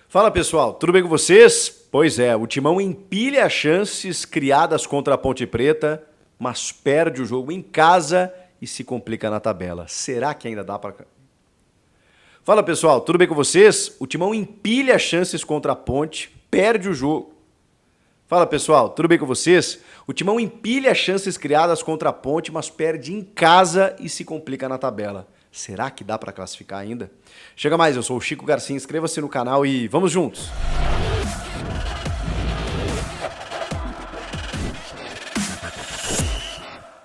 Fala pessoal, tudo bem com vocês? Pois é, o Timão empilha chances criadas contra a Ponte Preta, mas perde o jogo em casa e se complica na tabela. Será que ainda dá para... Fala pessoal, tudo bem com vocês? O Timão empilha chances contra a Ponte, perde o jogo. Fala pessoal, tudo bem com vocês? O Timão empilha chances criadas contra a Ponte, mas perde em casa e se complica na tabela. Será que dá para classificar ainda? Chega mais, eu sou o Chico Garcia, inscreva-se no canal e vamos juntos!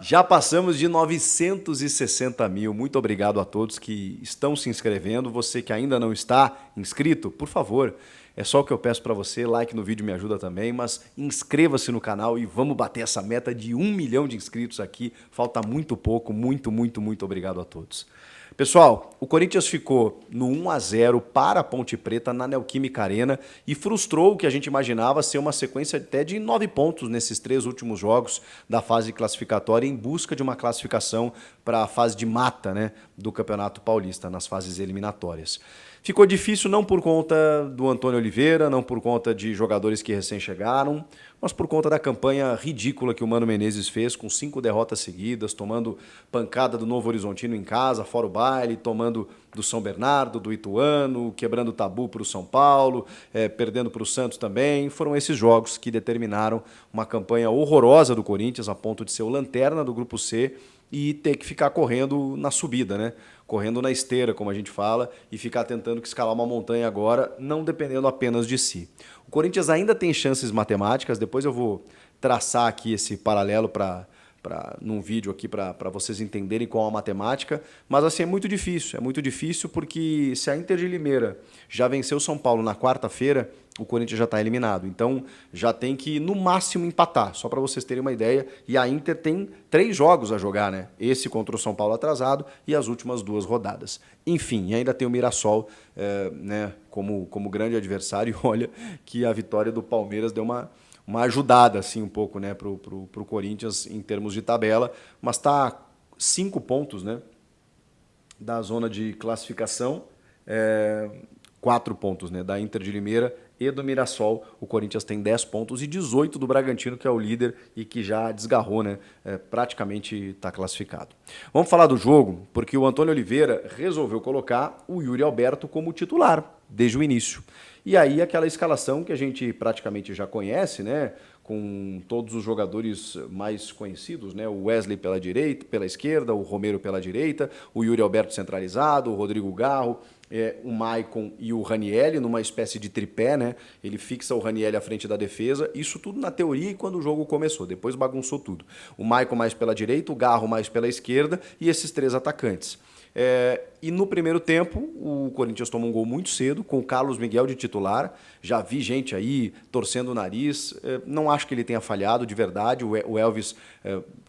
Já passamos de 960 mil. Muito obrigado a todos que estão se inscrevendo. Você que ainda não está inscrito, por favor, é só o que eu peço para você. Like no vídeo me ajuda também, mas inscreva-se no canal e vamos bater essa meta de 1 milhão de inscritos aqui. Falta muito pouco. Muito obrigado a todos. Pessoal, o Corinthians ficou no 1-0 para a Ponte Preta na Neoquímica Arena e frustrou o que a gente imaginava ser uma sequência até de 9 pontos nesses 3 últimos jogos da fase classificatória em busca de uma classificação para a fase de mata, né, do Campeonato Paulista, nas fases eliminatórias. Ficou difícil não por conta do Antônio Oliveira, não por conta de jogadores que recém chegaram, mas por conta da campanha ridícula que o Mano Menezes fez, com 5 derrotas seguidas, tomando pancada do Novo Horizontino em casa, fora o baile, tomando do São Bernardo, do Ituano, quebrando tabu para o São Paulo, perdendo para o Santos também. Foram esses jogos que determinaram uma campanha horrorosa do Corinthians, a ponto de ser o lanterna do Grupo C e ter que ficar correndo na subida, né? Correndo na esteira, como a gente fala, e ficar tentando que escalar uma montanha agora, não dependendo apenas de si. O Corinthians ainda tem chances matemáticas, depois eu vou traçar aqui esse paralelo num vídeo aqui para vocês entenderem qual é a matemática, mas assim é muito difícil porque se a Inter de Limeira já venceu o São Paulo na quarta-feira, o Corinthians já está eliminado, então já tem que no máximo empatar, só para vocês terem uma ideia, e a Inter tem 3 jogos a jogar, né? Esse contra o São Paulo atrasado e as últimas 2 rodadas. Enfim, ainda tem o Mirassol né, como grande adversário, e olha que a vitória do Palmeiras deu uma ajudada assim um pouco, né, pro Corinthians em termos de tabela, mas está 5 pontos, né, da zona de classificação, 4 pontos, né, da Inter de Limeira e do Mirassol. O Corinthians tem 10 pontos e 18 do Bragantino, que é o líder e que já desgarrou, né, praticamente está classificado. Vamos falar do jogo, porque o Antônio Oliveira resolveu colocar o Yuri Alberto como titular desde o início. E aí aquela escalação que a gente praticamente já conhece, né, com todos os jogadores mais conhecidos, né, o Wesley pela direita, pela esquerda, o Romero pela direita, o Yuri Alberto centralizado, o Rodrigo Garro, o Maicon e o Ranielli numa espécie de tripé, né? Ele fixa o Ranielli à frente da defesa, isso tudo na teoria e quando o jogo começou, depois bagunçou tudo. O Maicon mais pela direita, o Garro mais pela esquerda e esses 3 atacantes. E no primeiro tempo, o Corinthians tomou um gol muito cedo, com o Carlos Miguel de titular. Já vi gente aí torcendo o nariz. Não acho que ele tenha falhado, de verdade. O Elvis,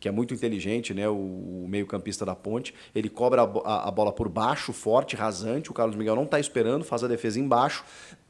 que é muito inteligente, né, o meio-campista da Ponte, ele cobra a bola por baixo, forte, rasante. O Carlos Miguel não está esperando, faz a defesa embaixo.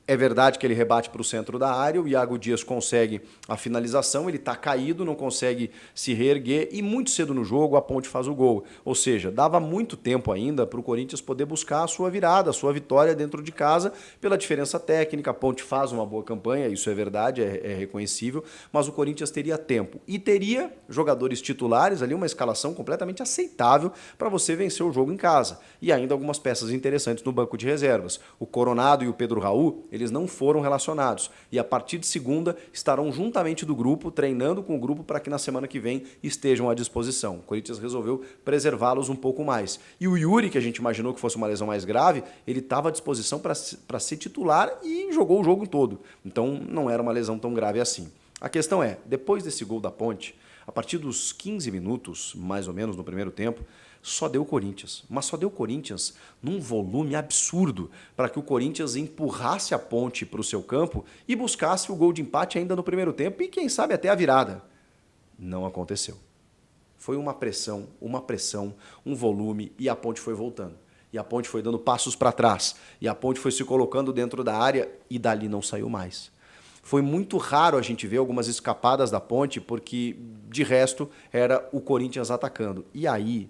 É verdade que ele rebate para o centro da área, o Iago Dias consegue a finalização, ele está caído, não consegue se reerguer e muito cedo no jogo a Ponte faz o gol. Ou seja, dava muito tempo ainda para o Corinthians poder buscar a sua virada, a sua vitória dentro de casa pela diferença técnica. A Ponte faz uma boa campanha, isso é verdade, é reconhecível, mas o Corinthians teria tempo e teria jogadores titulares ali, uma escalação completamente aceitável para você vencer o jogo em casa. E ainda algumas peças interessantes no banco de reservas. O Coronado e o Pedro Raul, eles não foram relacionados e a partir de segunda estarão juntamente do grupo, treinando com o grupo para que na semana que vem estejam à disposição. O Corinthians resolveu preservá-los um pouco mais. E o Yuri, que a gente imaginou que fosse uma lesão mais grave, ele estava à disposição para ser titular e jogou o jogo todo. Então não era uma lesão tão grave assim. A questão é, depois desse gol da Ponte, a partir dos 15 minutos, mais ou menos no primeiro tempo, só deu o Corinthians. Mas só deu o Corinthians num volume absurdo para que o Corinthians empurrasse a Ponte para o seu campo e buscasse o gol de empate ainda no primeiro tempo e quem sabe até a virada. Não aconteceu. Foi uma pressão, um volume e a Ponte foi voltando. E a Ponte foi dando passos para trás. E a Ponte foi se colocando dentro da área e dali não saiu mais. Foi muito raro a gente ver algumas escapadas da Ponte porque, de resto, era o Corinthians atacando. E aí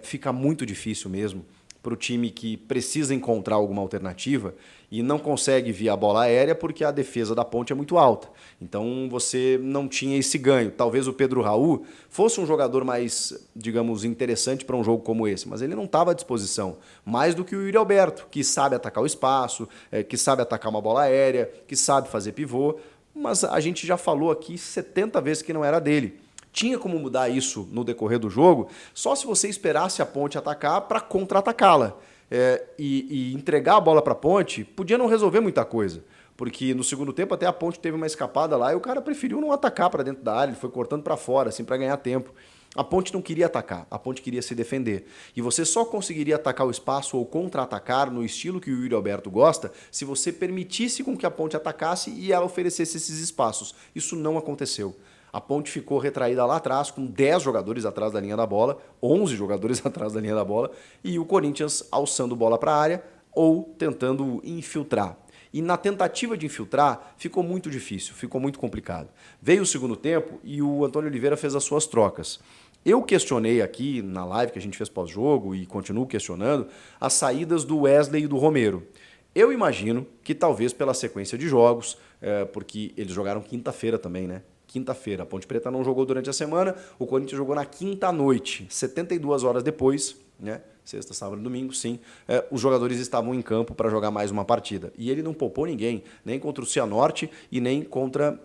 fica muito difícil mesmo para o time que precisa encontrar alguma alternativa e não consegue via a bola aérea porque a defesa da Ponte é muito alta. Então você não tinha esse ganho. Talvez o Pedro Raul fosse um jogador mais, digamos, interessante para um jogo como esse, mas ele não estava à disposição. Mais do que o Yuri Alberto, que sabe atacar o espaço, que sabe atacar uma bola aérea, que sabe fazer pivô, mas a gente já falou aqui 70 vezes que não era dele. Tinha como mudar isso no decorrer do jogo só se você esperasse a Ponte atacar para contra-atacá-la. E entregar a bola para a Ponte podia não resolver muita coisa. Porque no segundo tempo até a Ponte teve uma escapada lá e o cara preferiu não atacar para dentro da área, ele foi cortando para fora, assim, para ganhar tempo. A Ponte não queria atacar, a Ponte queria se defender. E você só conseguiria atacar o espaço ou contra-atacar no estilo que o Yuri Alberto gosta se você permitisse com que a Ponte atacasse e ela oferecesse esses espaços. Isso não aconteceu. A Ponte ficou retraída lá atrás, com 10 jogadores atrás da linha da bola, 11 jogadores atrás da linha da bola, e o Corinthians alçando bola para a área ou tentando infiltrar. E na tentativa de infiltrar, ficou muito difícil, ficou muito complicado. Veio o segundo tempo e o Antônio Oliveira fez as suas trocas. Eu questionei aqui na live que a gente fez pós-jogo e continuo questionando as saídas do Wesley e do Romero. Eu imagino que talvez pela sequência de jogos, porque eles jogaram quinta-feira também, né? Quinta-feira. A Ponte Preta não jogou durante a semana, o Corinthians jogou na quinta à noite, 72 horas depois, né? Sexta, sábado e domingo, sim. Os jogadores estavam em campo para jogar mais uma partida. E ele não poupou ninguém, nem contra o Cianorte e nem contra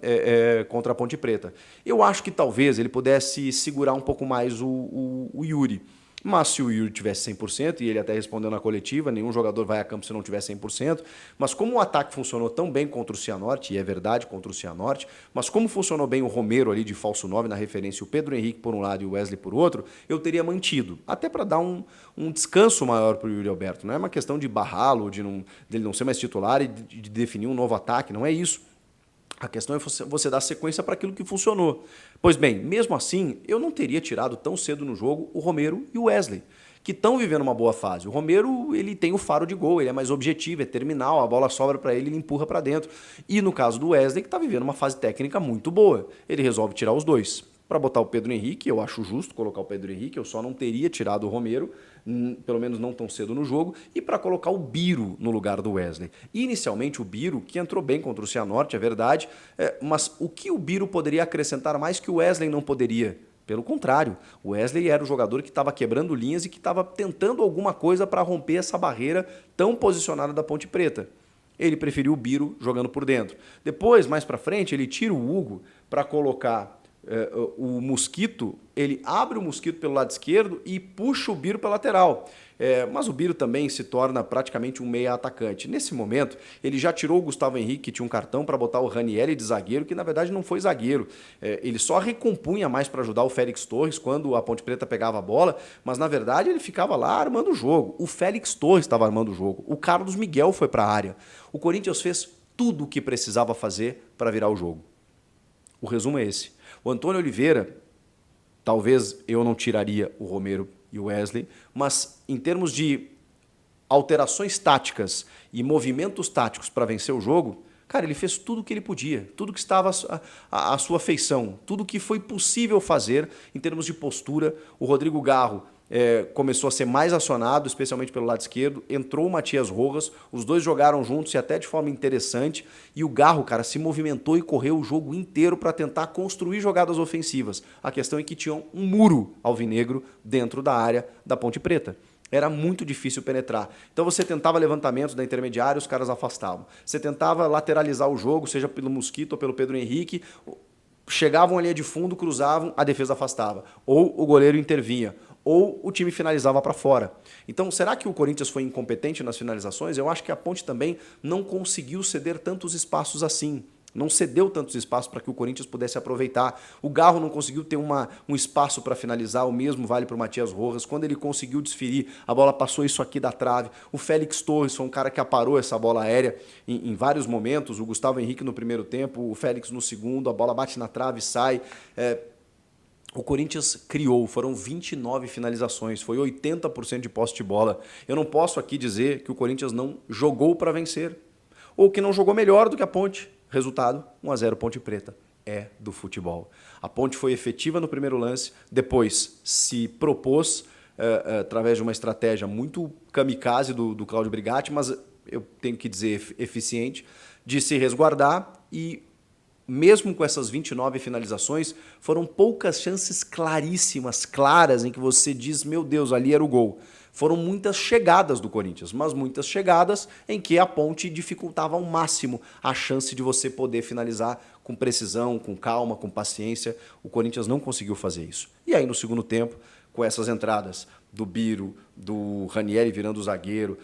a Ponte Preta. Eu acho que talvez ele pudesse segurar um pouco mais o Yuri. Mas se o Yuri tivesse 100%, e ele até respondeu na coletiva, nenhum jogador vai a campo se não tiver 100%, mas como o ataque funcionou tão bem contra o Cianorte, e é verdade contra o Cianorte, mas como funcionou bem o Romero ali de falso 9 na referência, o Pedro Henrique por um lado e o Wesley por outro, eu teria mantido, até para dar um descanso maior para o Yuri Alberto. Não é uma questão de barrá-lo, dele não ser mais titular e de definir um novo ataque, não é isso. A questão é você dar sequência para aquilo que funcionou. Pois bem, mesmo assim, eu não teria tirado tão cedo no jogo o Romero e o Wesley, que estão vivendo uma boa fase. O Romero, ele tem o faro de gol, ele é mais objetivo, é terminal, a bola sobra para ele, ele empurra para dentro. E no caso do Wesley, que está vivendo uma fase técnica muito boa, ele resolve tirar os dois. Para botar o Pedro Henrique, eu acho justo colocar o Pedro Henrique, eu só não teria tirado o Romero, pelo menos não tão cedo no jogo, e para colocar o Biro no lugar do Wesley. Inicialmente o Biro, que entrou bem contra o Cianorte, é verdade, mas o que o Biro poderia acrescentar mais que o Wesley não poderia? Pelo contrário, o Wesley era o jogador que estava quebrando linhas e que estava tentando alguma coisa para romper essa barreira tão posicionada da Ponte Preta. Ele preferiu o Biro jogando por dentro. Depois, mais para frente, ele tira o Hugo para colocar o Mosquito, ele abre o Mosquito pelo lado esquerdo e puxa o Biro pela lateral. Mas o Biro também se torna praticamente um meia atacante. Nesse momento, ele já tirou o Gustavo Henrique, que tinha um cartão, para botar o Ranieri de zagueiro, que na verdade não foi zagueiro. Ele só recompunha mais para ajudar o Félix Torres quando a Ponte Preta pegava a bola, mas na verdade ele ficava lá armando o jogo. O Félix Torres estava armando o jogo. O Carlos Miguel foi para a área. O Corinthians fez tudo o que precisava fazer para virar o jogo. O resumo é esse. O Antônio Oliveira, talvez eu não tiraria o Romero e o Wesley, mas em termos de alterações táticas e movimentos táticos para vencer o jogo, cara, ele fez tudo o que ele podia, tudo que estava à sua feição, tudo que foi possível fazer em termos de postura. O Rodrigo Garro começou a ser mais acionado, especialmente pelo lado esquerdo, entrou o Matias Rojas, os dois jogaram juntos e até de forma interessante, e o Garro, cara, se movimentou e correu o jogo inteiro para tentar construir jogadas ofensivas. A questão é que tinha um muro alvinegro dentro da área da Ponte Preta. Era muito difícil penetrar. Então você tentava levantamentos da intermediária, os caras afastavam. Você tentava lateralizar o jogo, seja pelo Mosquito ou pelo Pedro Henrique, chegavam à linha de fundo, cruzavam, a defesa afastava. Ou o goleiro intervinha. Ou o time finalizava para fora. Então, será que o Corinthians foi incompetente nas finalizações? Eu acho que a Ponte também não conseguiu ceder tantos espaços assim. Não cedeu tantos espaços para que o Corinthians pudesse aproveitar. O Garro não conseguiu ter um espaço para finalizar, o mesmo vale para o Matias Rojas. Quando ele conseguiu desferir, a bola passou isso aqui da trave. O Félix Torres foi um cara que aparou essa bola aérea em vários momentos. O Gustavo Henrique no primeiro tempo, o Félix no segundo, a bola bate na trave e sai. O Corinthians criou, foram 29 finalizações, foi 80% de posse de bola. Eu não posso aqui dizer que o Corinthians não jogou para vencer, ou que não jogou melhor do que a Ponte. Resultado, 1-0 Ponte Preta. É do futebol. A Ponte foi efetiva no primeiro lance, depois se propôs, através de uma estratégia muito kamikaze do Cláudio Brigatti, mas eu tenho que dizer eficiente, de se resguardar e mesmo com essas 29 finalizações, foram poucas chances claríssimas, claras, em que você diz, meu Deus, ali era o gol. Foram muitas chegadas do Corinthians, mas muitas chegadas em que a Ponte dificultava ao máximo a chance de você poder finalizar com precisão, com calma, com paciência. O Corinthians não conseguiu fazer isso. E aí no segundo tempo, com essas entradas do Biro, do Ranieri virando o zagueiro,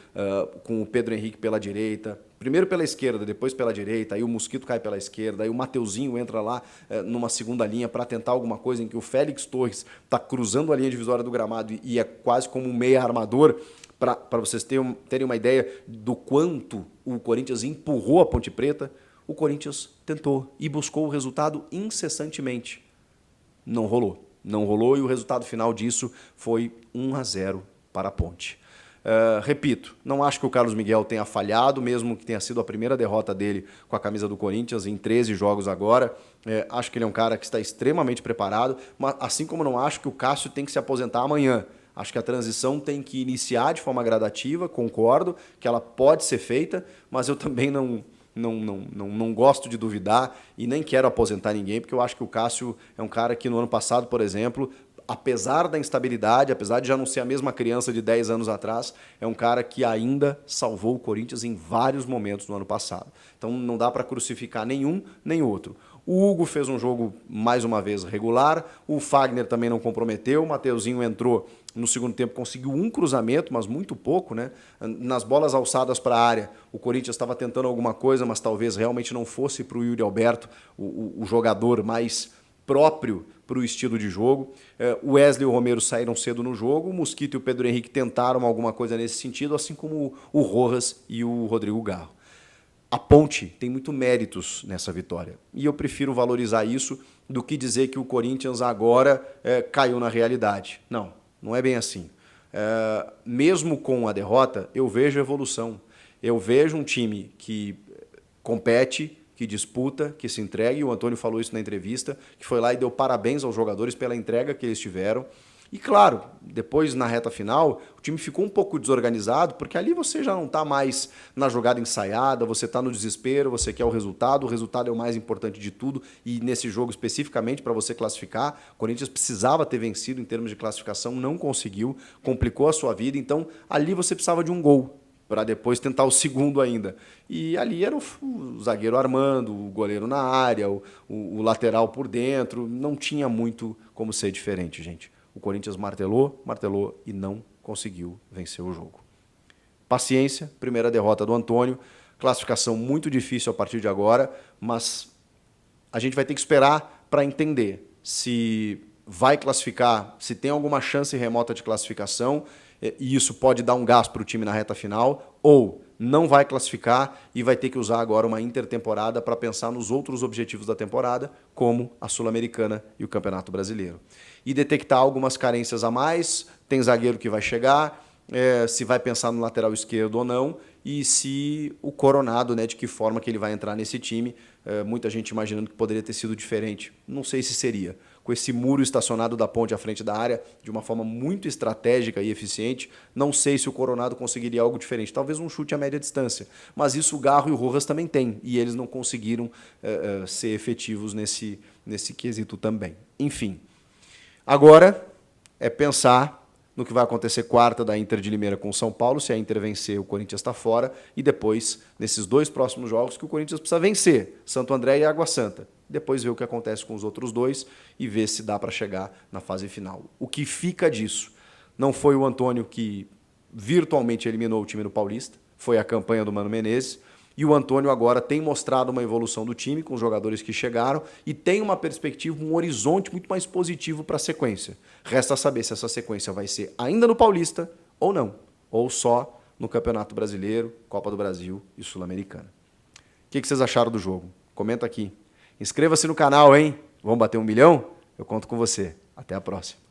com o Pedro Henrique pela direita, primeiro pela esquerda, depois pela direita, aí o Mosquito cai pela esquerda, aí o Mateuzinho entra lá numa segunda linha para tentar alguma coisa em que o Félix Torres está cruzando a linha divisória do gramado e é quase como um meia armador, para vocês terem uma ideia do quanto o Corinthians empurrou a Ponte Preta. O Corinthians tentou e buscou o resultado incessantemente. Não rolou. Não rolou e o resultado final disso foi 1-0 para a Ponte. Repito, não acho que o Carlos Miguel tenha falhado, mesmo que tenha sido a primeira derrota dele com a camisa do Corinthians em 13 jogos agora. Acho que ele é um cara que está extremamente preparado, mas assim como não acho que o Cássio tem que se aposentar amanhã. Acho que a transição tem que iniciar de forma gradativa, concordo que ela pode ser feita, mas eu também não gosto de duvidar e nem quero aposentar ninguém, porque eu acho que o Cássio é um cara que no ano passado, por exemplo, apesar da instabilidade, apesar de já não ser a mesma criança de 10 anos atrás, é um cara que ainda salvou o Corinthians em vários momentos no ano passado. Então não dá para crucificar nenhum nem outro. O Hugo fez um jogo, mais uma vez, regular. O Fagner também não comprometeu. O Mateuzinho entrou no segundo tempo, conseguiu um cruzamento, mas muito pouco, né? Nas bolas alçadas para a área, o Corinthians estava tentando alguma coisa, mas talvez realmente não fosse para o Yuri Alberto o jogador mais próprio para o estilo de jogo. O Wesley e o Romero saíram cedo no jogo. O Mosquito e o Pedro Henrique tentaram alguma coisa nesse sentido, assim como o Rojas e o Rodrigo Garro. A Ponte tem muito méritos nessa vitória e eu prefiro valorizar isso do que dizer que o Corinthians agora caiu na realidade. Não é bem assim. Mesmo com a derrota, eu vejo evolução. Eu vejo um time que compete, que disputa, que se entrega, e o Antônio falou isso na entrevista, que foi lá e deu parabéns aos jogadores pela entrega que eles tiveram. E claro, depois na reta final, o time ficou um pouco desorganizado, porque ali você já não está mais na jogada ensaiada, você está no desespero, você quer o resultado é o mais importante de tudo, e nesse jogo especificamente para você classificar, o Corinthians precisava ter vencido em termos de classificação, não conseguiu, complicou a sua vida, então ali você precisava de um gol, para depois tentar o segundo ainda. E ali era o zagueiro armando, o goleiro na área, o lateral por dentro, não tinha muito como ser diferente, gente. O Corinthians martelou e não conseguiu vencer o jogo. Paciência, primeira derrota do Antônio, classificação muito difícil a partir de agora, mas a gente vai ter que esperar para entender se vai classificar, se tem alguma chance remota de classificação, e isso pode dar um gás para o time na reta final, ou não vai classificar e vai ter que usar agora uma intertemporada para pensar nos outros objetivos da temporada, como a Sul-Americana e o Campeonato Brasileiro. E detectar algumas carências a mais, tem zagueiro que vai chegar, se vai pensar no lateral esquerdo ou não, e se o Coronado, né, de que forma que ele vai entrar nesse time, muita gente imaginando que poderia ter sido diferente. Não sei se seria. Com esse muro estacionado da Ponte à frente da área, de uma forma muito estratégica e eficiente, não sei se o Coronado conseguiria algo diferente. Talvez um chute a média distância. Mas isso o Garro e o Rojas também têm, e eles não conseguiram ser efetivos nesse quesito também. Enfim, agora é pensar no que vai acontecer quarta da Inter de Limeira com o São Paulo. Se a Inter vencer, o Corinthians está fora. E depois, nesses dois próximos jogos, que o Corinthians precisa vencer, Santo André e Água Santa. Depois ver o que acontece com os outros dois e ver se dá para chegar na fase final. O que fica disso? Não foi o Antônio que virtualmente eliminou o time no Paulista, foi a campanha do Mano Menezes. E o Antônio agora tem mostrado uma evolução do time com os jogadores que chegaram e tem uma perspectiva, um horizonte muito mais positivo para a sequência. Resta saber se essa sequência vai ser ainda no Paulista ou não, ou só no Campeonato Brasileiro, Copa do Brasil e Sul-Americana. O que vocês acharam do jogo? Comenta aqui. Inscreva-se no canal, hein? Vamos bater 1 milhão? Eu conto com você. Até a próxima.